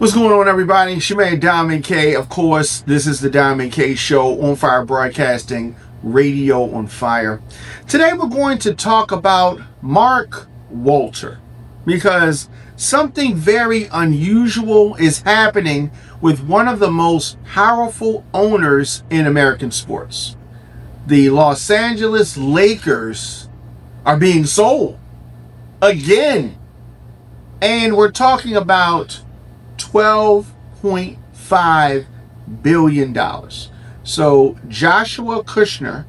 What's going on, everybody? It's your man Diamond K. Of course, this is the Diamond K Show, On Fire Broadcasting, Radio on Fire. Today we're going to talk about Mark Walter because something very unusual is happening with one of the most powerful owners in American sports. The Los Angeles Lakers are being sold again. And we're talking about $12.5 billion. So Joshua Kushner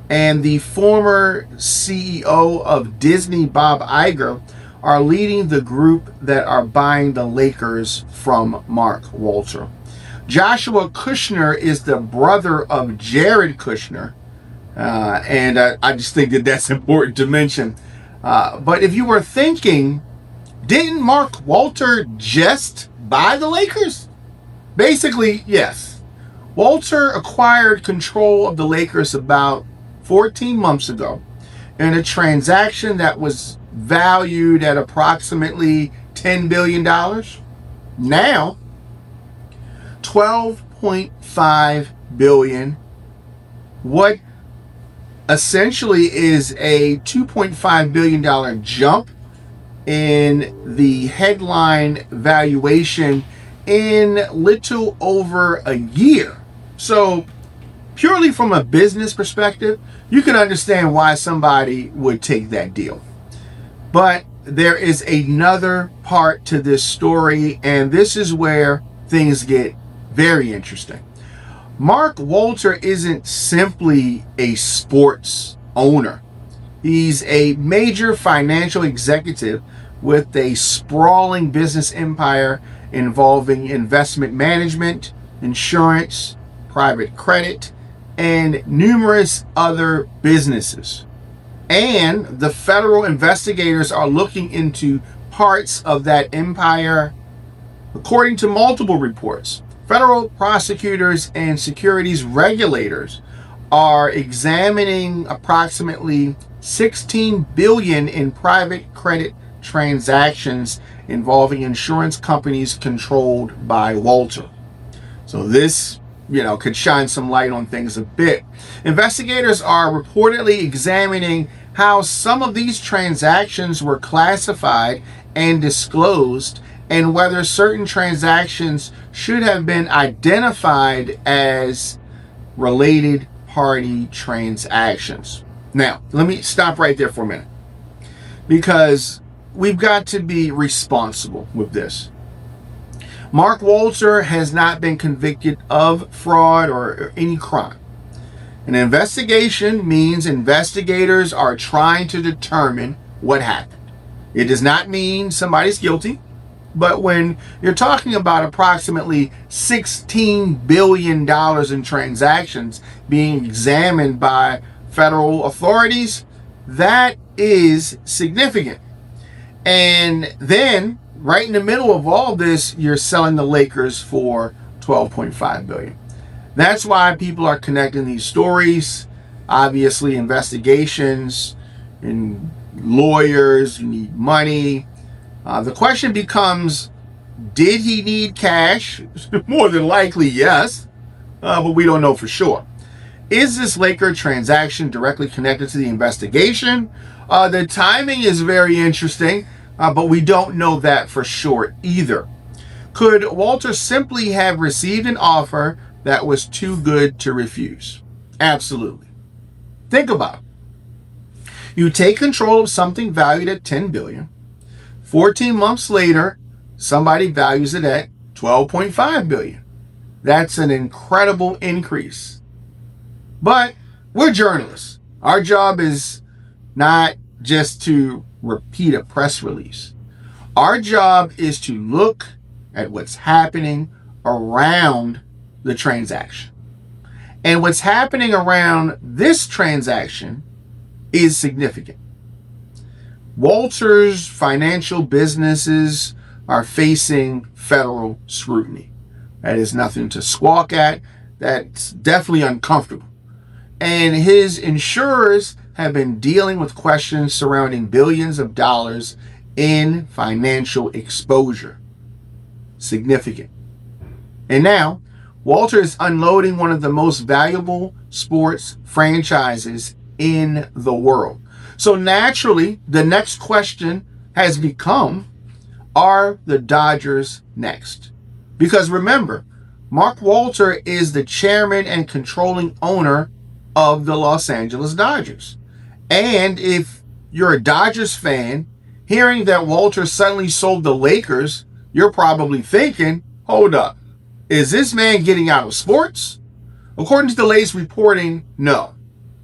and the former CEO of Disney, Bob Iger, are leading the group that are buying the Lakers from Mark Walter. Joshua Kushner is the brother of Jared Kushner, and I just think that that's important to mention. But if you were thinking, didn't Mark Walter just buy the Lakers? Basically, yes. Walter acquired control of the Lakers about 14 months ago in a transaction that was valued at approximately $10 billion. Now, $12.5 billion. What essentially is a $2.5 billion jump in the headline valuation in little over a year. So purely from a business perspective, you can understand why somebody would take that deal. But there is another part to this story, and this is where things get very interesting. Mark Walter isn't simply a sports owner. He's a major financial executive with a sprawling business empire involving investment management, insurance, private credit, and numerous other businesses. And the federal investigators are looking into parts of that empire. According to multiple reports, federal prosecutors and securities regulators are examining approximately $16 billion in private credit transactions involving insurance companies controlled by Walter. So this, could shine some light on things a bit. Investigators are reportedly examining how some of these transactions were classified and disclosed, and whether certain transactions should have been identified as related party transactions. Now, let me stop right there for a minute, because we've got to be responsible with this. Mark Walter has not been convicted of fraud or any crime. An investigation means investigators are trying to determine what happened. It does not mean somebody's guilty, but when you're talking about approximately $16 billion in transactions being examined by federal authorities, that is significant. And then right in the middle of all this, you're selling the Lakers for $12.5 billion. That's why people are connecting these stories. Obviously, investigations and lawyers, you need money. The question becomes, did he need cash? More than likely, yes, but we don't know for sure. Is this Laker transaction directly connected to the investigation? The timing is very interesting, but we don't know that for sure either. Could Walter simply have received an offer that was too good to refuse? Absolutely. Think about it. You take control of something valued at $10 billion. 14 months later, somebody values it at $12.5 billion. That's an incredible increase. But we're journalists. Our job is not just to repeat a press release. Our job is to look at what's happening around the transaction. And what's happening around this transaction is significant. Walter's financial businesses are facing federal scrutiny. That is nothing to squawk at. That's definitely uncomfortable. And his insurers have been dealing with questions surrounding billions of dollars in financial exposure. significant. And now, Walter is unloading one of the most valuable sports franchises in the world. So naturally, the next question has become, are the Dodgers next? Because remember, Mark Walter is the chairman and controlling owner of the Los Angeles Dodgers. And if you're a Dodgers fan, hearing that Walter suddenly sold the Lakers, you're probably thinking, hold up, is this man getting out of sports? According to the latest reporting, no.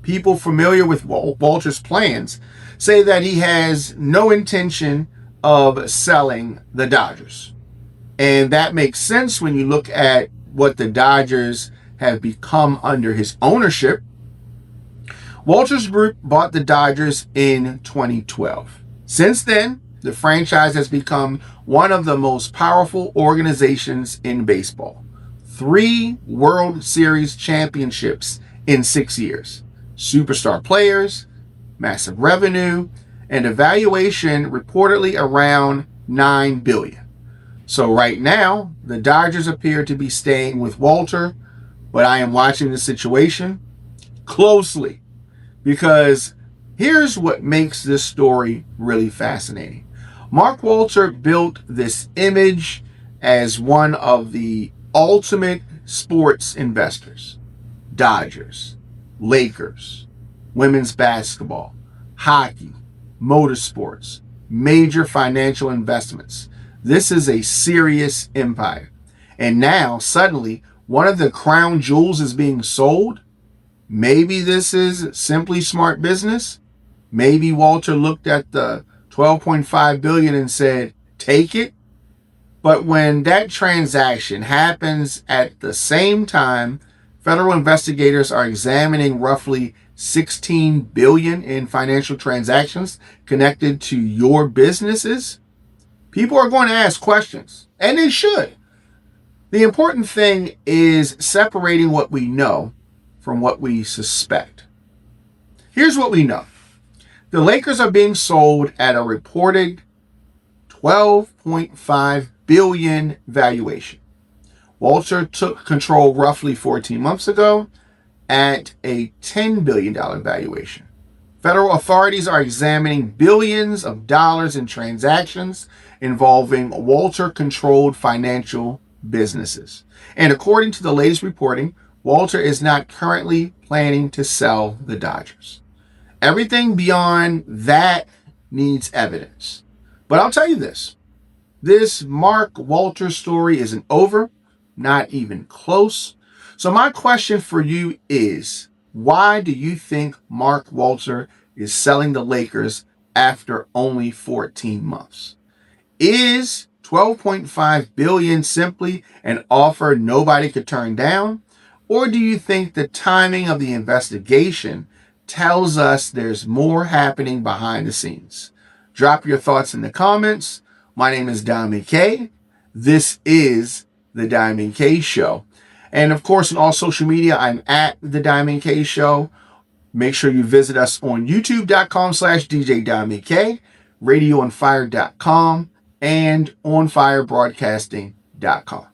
People familiar with Walter's plans say that he has no intention of selling the Dodgers. And that makes sense when you look at what the Dodgers have become under his ownership. Walters Group bought the Dodgers in 2012. Since then, the franchise has become one of the most powerful organizations in baseball. 3 World Series championships in 6 years. Superstar players, massive revenue, and a valuation reportedly around $9 billion. So right now, the Dodgers appear to be staying with Walter, but I am watching the situation closely because here's what makes this story really fascinating. Mark Walter built this image as one of the ultimate sports investors. Dodgers, Lakers, women's basketball, hockey, motorsports, major financial investments. This is a serious empire. And now, suddenly, one of the crown jewels is being sold. Maybe this is simply smart business. Maybe Walter looked at the $12.5 billion and said, take it. But when that transaction happens at the same time, federal investigators are examining roughly $16 billion in financial transactions connected to your businesses, people are going to ask questions, and they should. The important thing is separating what we know from what we suspect. Here's what we know. The Lakers are being sold at a reported $12.5 billion valuation. Walter took control roughly 14 months ago at a $10 billion valuation. Federal authorities are examining billions of dollars in transactions involving Walter-controlled financial businesses. And according to the latest reporting, Walter is not currently planning to sell the Dodgers. Everything beyond that needs evidence. But I'll tell you this Mark Walter story isn't over, not even close. So my question for you is, why do you think Mark Walter is selling the Lakers after only 14 months? Is $12.5 billion simply an offer nobody could turn down? Or do you think the timing of the investigation tells us there's more happening behind the scenes? Drop your thoughts in the comments. My name is Diamond K. This is The Diamond K Show. And of course, on all social media, I'm at The Diamond K Show. Make sure you visit us on youtube.com/DJ Diamond K, radioonfire.com, and onfirebroadcasting.com.